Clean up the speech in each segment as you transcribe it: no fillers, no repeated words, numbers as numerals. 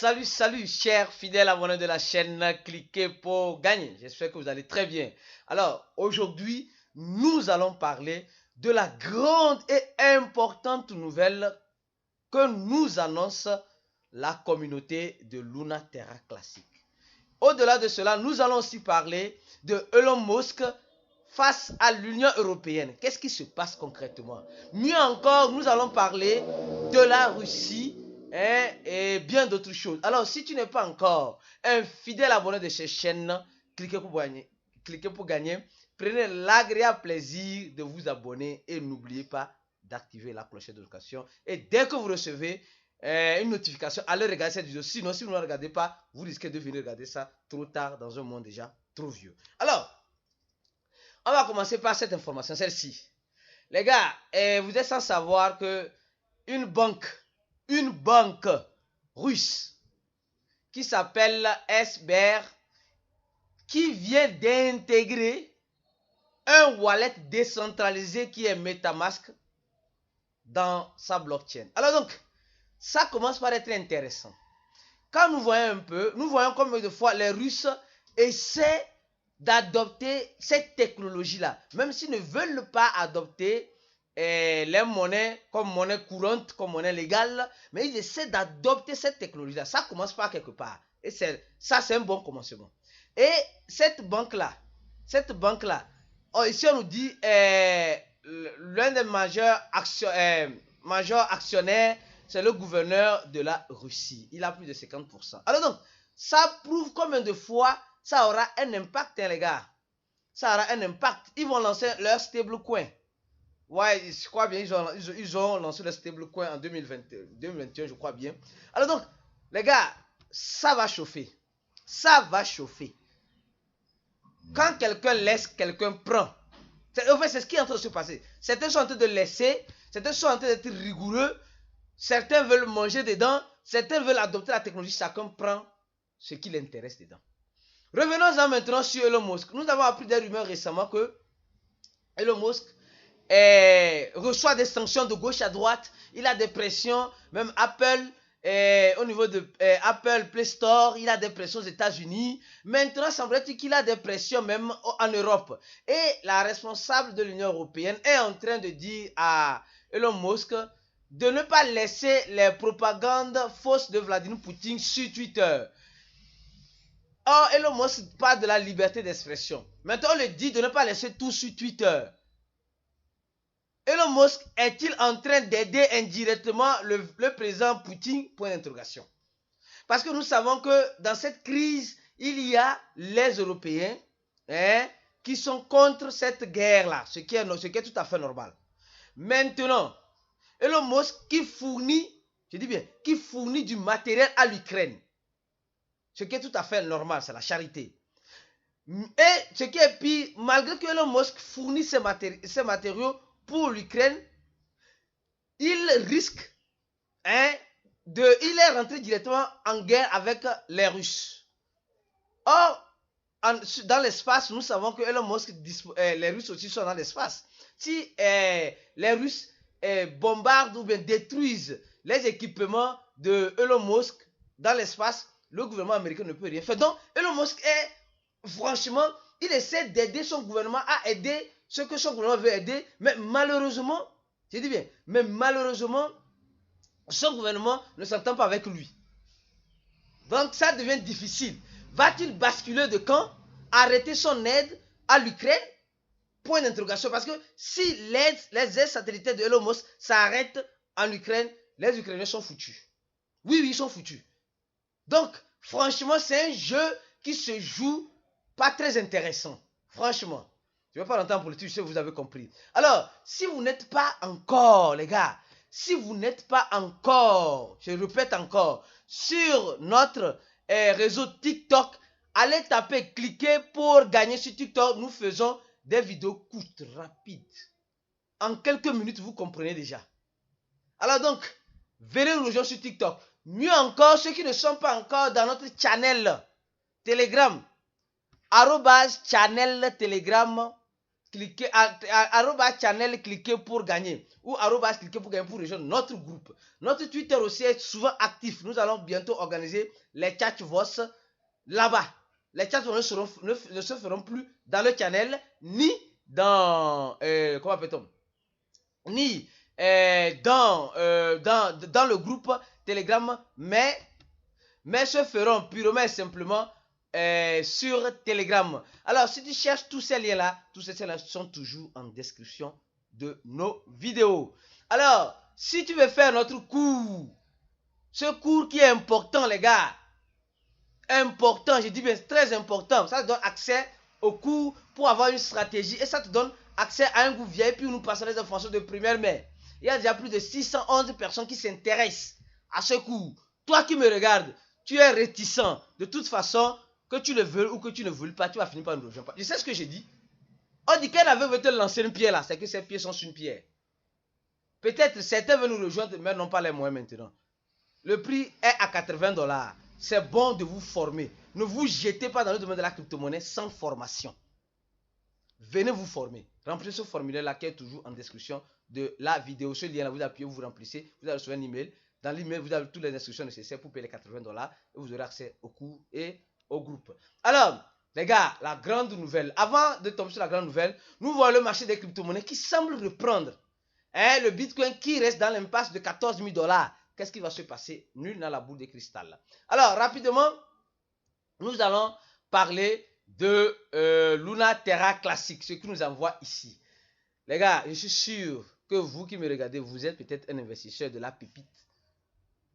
Salut, chers fidèles abonnés de la chaîne, cliquez pour gagner. J'espère que vous allez très bien. Alors, aujourd'hui, nous allons parler de la grande et importante nouvelle que nous annonce la communauté de Luna Terra Classic. Au-delà de cela, nous allons aussi parler de Elon Musk face à l'Union européenne. Qu'est-ce qui se passe concrètement? Mieux encore, nous allons parler de la Russie et bien d'autres choses. Alors, si tu n'es pas encore un fidèle abonné de cette chaîne, cliquez pour gagner. Prenez l'agréable plaisir de vous abonner et n'oubliez pas d'activer la cloche de notification. Et dès que vous recevez une notification, allez regarder cette vidéo. Sinon, si vous ne la regardez pas, vous risquez de venir regarder ça trop tard dans un monde déjà trop vieux. Alors, on va commencer par cette information, celle-ci. Les gars, vous êtes sans savoir que une banque russe qui s'appelle SBR, qui vient d'intégrer un wallet décentralisé qui est MetaMask dans sa blockchain. Alors donc, ça commence par être intéressant. Quand nous voyons un peu, nous voyons combien de fois les Russes essaient d'adopter cette technologie-là, même s'ils ne veulent pas adopter les monnaies comme monnaie courante, comme monnaie légale, mais ils essaient d'adopter cette technologie-là. Ça commence par quelque part. Et ça, c'est un bon commencement. Et cette banque-là, ici on nous dit l'un des majeurs actionnaires, c'est le gouverneur de la Russie. Il a plus de 50%. Alors donc, ça prouve combien de fois ça aura un impact, hein, les gars. Ça aura un impact. Ils vont lancer leur stablecoin. Ouais, je crois bien, ils ont lancé le stablecoin en 2021, je crois bien. Alors donc, les gars, ça va chauffer. Ça va chauffer. Quand quelqu'un laisse, quelqu'un prend. En fait, c'est ce qui est en train de se passer. Certains sont en train de laisser, certains sont en train d'être rigoureux, certains veulent manger dedans, certains veulent adopter la technologie, chacun prend ce qui l'intéresse dedans. Revenons-en maintenant sur Elon Musk. Nous avons appris des rumeurs récemment que Elon Musk reçoit des sanctions de gauche à droite. Il a des pressions, même Apple, au niveau de Apple Play Store, il a des pressions aux États-Unis. Maintenant, semblerait-il qu'il a des pressions même en Europe. Et la responsable de l'Union européenne est en train de dire à Elon Musk de ne pas laisser les propagandes fausses de Vladimir Poutine sur Twitter. Or, Elon Musk parle de la liberté d'expression. Maintenant, on le dit de ne pas laisser tout sur Twitter. Elon Musk est-il en train d'aider indirectement le président Poutine? Point d'interrogation. Parce que nous savons que dans cette crise, il y a les Européens qui sont contre cette guerre-là, ce qui est tout à fait normal. Maintenant, Elon Musk qui fournit du matériel à l'Ukraine. Ce qui est tout à fait normal, c'est la charité. Et ce qui est pire, malgré que Elon Musk fournit ces matériaux pour l'Ukraine, il risque, il est rentré directement en guerre avec les Russes. Or, dans l'espace, nous savons que Elon Musk, les Russes aussi sont dans l'espace. Si les Russes bombardent ou bien détruisent les équipements de Elon Musk dans l'espace, le gouvernement américain ne peut rien faire. Donc, Elon Musk franchement, il essaie d'aider son gouvernement à aider ce que son gouvernement veut aider, mais malheureusement, son gouvernement ne s'entend pas avec lui. Donc, ça devient difficile. Va-t-il basculer de camp, arrêter son aide à l'Ukraine? Point d'interrogation. Parce que si les aides satellitaires de Elon Musk s'arrêtent en Ukraine, les Ukrainiens sont foutus. Oui, ils sont foutus. Donc, franchement, c'est un jeu qui se joue pas très intéressant. Franchement. Je ne vais pas rentrer en politique, je sais que vous avez compris. Alors, si vous n'êtes pas encore, les gars, si vous n'êtes pas encore, je répète encore, sur notre réseau TikTok, allez taper, cliquez pour gagner sur TikTok. Nous faisons des vidéos courtes, rapides. En quelques minutes, vous comprenez déjà. Alors donc, venez nous rejoindre sur TikTok. Mieux encore, ceux qui ne sont pas encore dans notre channel Telegram, @channel Telegram cliquez, channel, cliquez pour gagner. Ou cliquez pour gagner pour rejoindre notre groupe. Notre Twitter aussi est souvent actif. Nous allons bientôt organiser les chats voss là-bas. Les chats ne se feront plus dans le channel, ni dans, comment appelle-t-on, ni dans le groupe Telegram, mais se feront purement et simplement sur Telegram. Alors, si tu cherches tous ces liens-là sont toujours en description de nos vidéos. Alors, si tu veux faire notre cours, ce cours qui est important, les gars, important, je dis bien très important, ça te donne accès au cours pour avoir une stratégie et ça te donne accès à un groupe VIP où nous passons les informations de première main. Il y a déjà plus de 611 personnes qui s'intéressent à ce cours. Toi qui me regardes, tu es réticent. De toute façon, que tu le veux ou que tu ne veux pas, tu vas finir par nous rejoindre. Tu sais ce que j'ai dit? On dit qu'elle avait veut te lancer une pierre là, c'est que ces pieds sont sur une pierre. Peut-être certains veulent nous rejoindre, mais n'ont pas les moyens maintenant. Le prix est à 80 $. C'est bon de vous former. Ne vous jetez pas dans le domaine de la crypto-monnaie sans formation. Venez vous former. Remplissez ce formulaire-là qui est toujours en description de la vidéo. Ce lien-là, vous appuyez, vous remplissez, vous allez recevoir un email. Dans l'email, vous avez toutes les instructions nécessaires pour payer les 80 $ et vous aurez accès au cours et au groupe. Alors, les gars, la grande nouvelle. Avant de tomber sur la grande nouvelle, nous voyons le marché des crypto-monnaies qui semble reprendre. Le Bitcoin qui reste dans l'impasse de 14 000 $. Qu'est-ce qui va se passer? Nul dans la boule de cristal. Alors, rapidement, nous allons parler de Luna Terra Classic, ce qui nous envoie ici. Les gars, je suis sûr que vous qui me regardez, vous êtes peut-être un investisseur de la pépite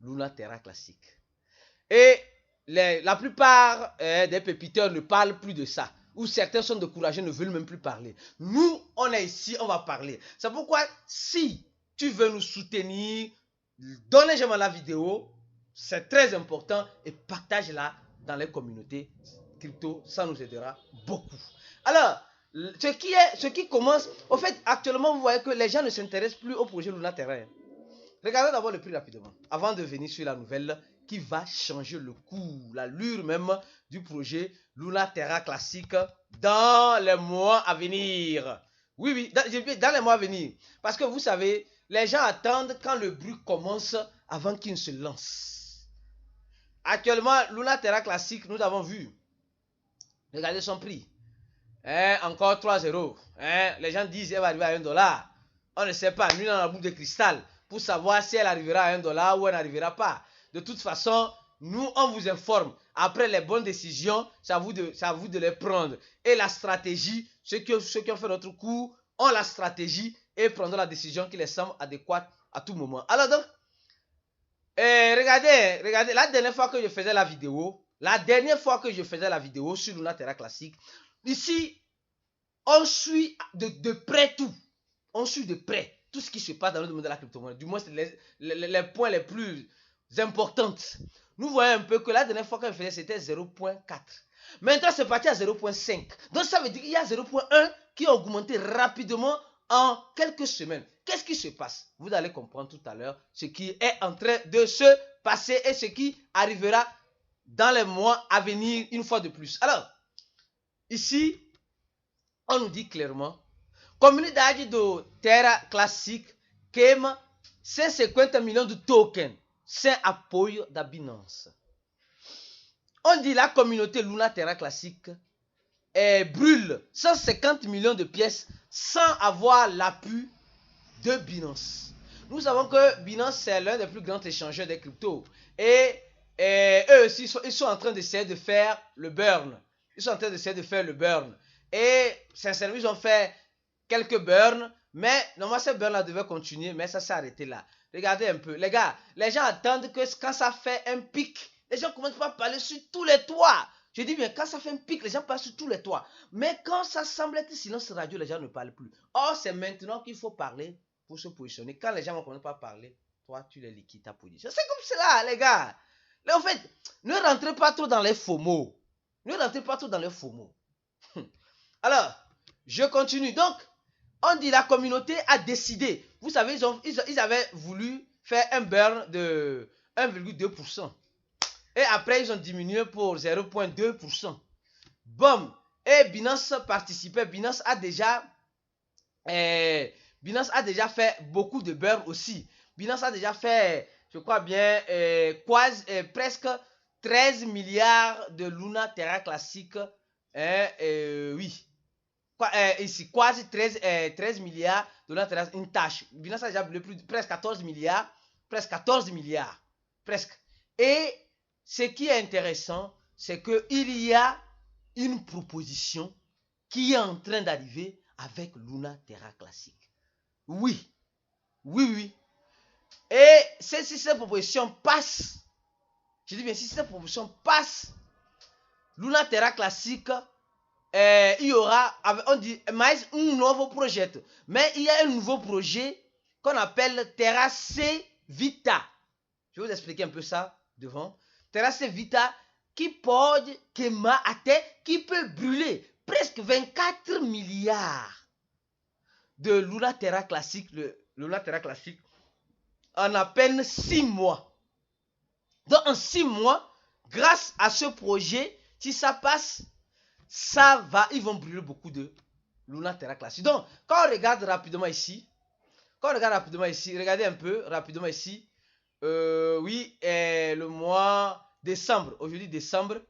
Luna Terra Classic. Et la plupart des pépiteurs ne parlent plus de ça. Ou certains sont découragés, ne veulent même plus parler. Nous, on est ici, on va parler. C'est pourquoi, si tu veux nous soutenir, donnez j'aime à la vidéo, c'est très important, et partage-la dans les communautés crypto, ça nous aidera beaucoup. Alors, ce qui commence, au fait, actuellement, vous voyez que les gens ne s'intéressent plus au projet Luna Terra. Regardez d'abord le prix rapidement, avant de venir sur la nouvelle qui va changer le cours, l'allure même du projet Luna Terra Classic dans les mois à venir. Oui, dans les mois à venir. Parce que vous savez, les gens attendent quand le bruit commence avant qu'ils ne se lancent. Actuellement, Luna Terra Classic, nous avons vu. Regardez son prix. Encore 3 €. Les gens disent qu'elle va arriver à 1 $. On ne sait pas, nous dans la boule de cristal, pour savoir si elle arrivera à 1 $ ou elle n'arrivera pas. De toute façon, nous, on vous informe. Après les bonnes décisions, c'est à vous de les prendre. Et la stratégie, ceux qui ont fait notre cours ont la stratégie et prendront la décision qui les semble adéquate à tout moment. Alors donc, regardez, la dernière fois que je faisais la vidéo, sur Luna Terra Classic, ici, on suit de près tout. On suit de près tout ce qui se passe dans le domaine de la crypto-monnaie. Du moins, c'est les points les plus importants. Nous voyons un peu que la dernière fois qu'on faisait, c'était 0.4. Maintenant, c'est parti à 0.5. Donc, ça veut dire qu'il y a 0.1 qui a augmenté rapidement en quelques semaines. Qu'est-ce qui se passe? Vous allez comprendre tout à l'heure ce qui est en train de se passer et ce qui arrivera dans les mois à venir une fois de plus. Alors, ici, on nous dit clairement, comunidade do Terra Classic queima 150 millions de tokens sem apoio da Binance. On dit la communauté Luna Terra Classic brûle 150 millions de pièces sans avoir l'appui de Binance. Nous savons que Binance, c'est l'un des plus grands échangeurs des cryptos. Et eux aussi, ils sont en train d'essayer de faire le burn. Et sincèrement, ils ont fait quelques burns. Mais normalement, ces burns-là devaient continuer. Mais ça s'est arrêté là. Regardez un peu. Les gars, les gens attendent que quand ça fait un pic, les gens commencent pas à parler sur tous les toits. Je dis bien, quand ça fait un pic, les gens parlent sur tous les toits. Mais quand ça semble être silence radio, les gens ne parlent plus. Or, c'est maintenant qu'il faut parler pour se positionner. Quand les gens ne commencent pas à parler, toi, tu les liquides ta position. C'est comme cela, les gars. Là, en fait, ne rentrez pas trop dans les faux mots. Alors, je continue. Donc, on dit la communauté a décidé. Vous savez, ils avaient voulu faire un burn de 1,2%. Et après, ils ont diminué pour 0,2%. Boum. Et Binance participait. Binance a déjà Binance a déjà fait beaucoup de burn aussi. Binance a déjà fait, je crois bien, presque 13 milliards de Luna Terra classique. Oui. Ici, quasi 13 milliards de Luna Terra, une tâche. Binance a déjà brûlé presque 14 milliards. Presque 14 milliards. Presque. Et ce qui est intéressant, c'est qu'il y a une proposition qui est en train d'arriver avec Luna Terra classique. Oui, oui, oui. Et si cette proposition passe, je dis bien, si cette proposition passe, Luna Terra classique, il y aura, on dit, mais un nouveau projet. Mais il y a un nouveau projet qu'on appelle Terra C Vita. Je vais vous expliquer un peu ça devant. Terra C Vita qui porte, qui peut brûler presque 24 milliards de Luna Terra classique, le Luna Terra classique, en à peine 6 mois. Donc en 6 mois, grâce à ce projet, si ça passe, ils vont brûler beaucoup de Luna Terra classique. Donc quand on regarde rapidement ici, regardez un peu rapidement ici, oui, le mois décembre, aujourd'hui décembre,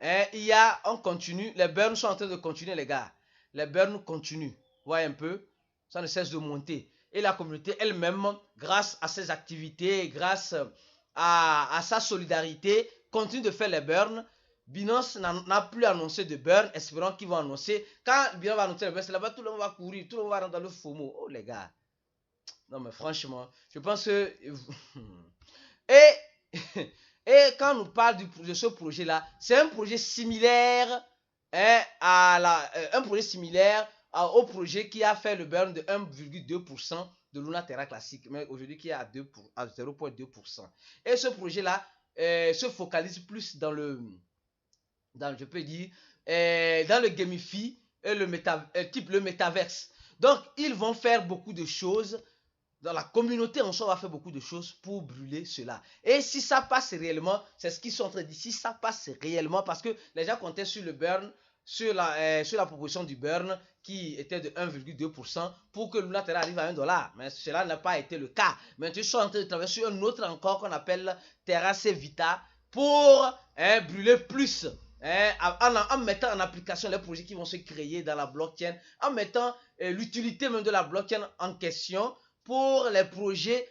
on continue, les burns sont en train de continuer les gars, les burns continuent, voyez un peu, ça ne cesse de monter. Et la communauté elle-même, grâce à ses activités, grâce à sa solidarité, continue de faire les burns. Binance n'a plus annoncé de burn, espérons qu'ils vont annoncer. Quand Binance va annoncer les burns, c'est là-bas, tout le monde va courir, tout le monde va rentrer dans le FOMO. Oh les gars, non mais franchement, je pense que... Et quand on nous parle de ce projet-là, c'est un projet similaire au projet qui a fait le burn de 1,2% de Luna Terra classique, mais aujourd'hui qui est à 0,2%. Et ce projet-là se focalise plus dans le gamify et le métaverse. Donc, ils vont faire beaucoup de choses. Dans la communauté en soi, on va faire beaucoup de choses pour brûler cela. Et si ça passe réellement, c'est ce qu'ils sont en train de dire, si ça passe réellement, parce que les gens comptaient sur le burn, sur la proposition du burn, qui était de 1,2%, pour que Luna Terra arrive à $1. Mais cela n'a pas été le cas. Maintenant, ils sont en train de travailler sur un autre encore qu'on appelle Terra C Vita, pour brûler plus. En mettant en application les projets qui vont se créer dans la blockchain, en mettant l'utilité même de la blockchain en question, pour les projets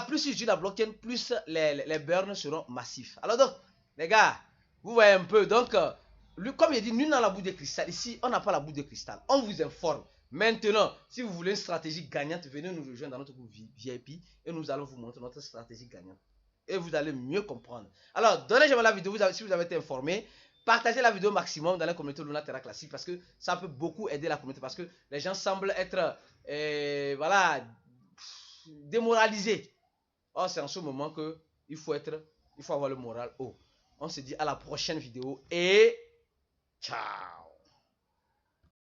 plus ils utilisent la blockchain, plus les burns seront massifs. Alors donc, les gars, vous voyez un peu, donc, comme il dit, nul n'a la boule de cristal. Ici, on n'a pas la boule de cristal. On vous informe. Maintenant, si vous voulez une stratégie gagnante, venez nous rejoindre dans notre groupe VIP et nous allons vous montrer notre stratégie gagnante. Et vous allez mieux comprendre. Alors, donnez-moi la vidéo si vous avez été informé. Partagez la vidéo maximum dans la communauté Luna Terra classique parce que ça peut beaucoup aider la communauté parce que les gens semblent être démoralisés. Or, c'est en ce moment que il faut avoir le moral haut. On se dit à la prochaine vidéo et ciao.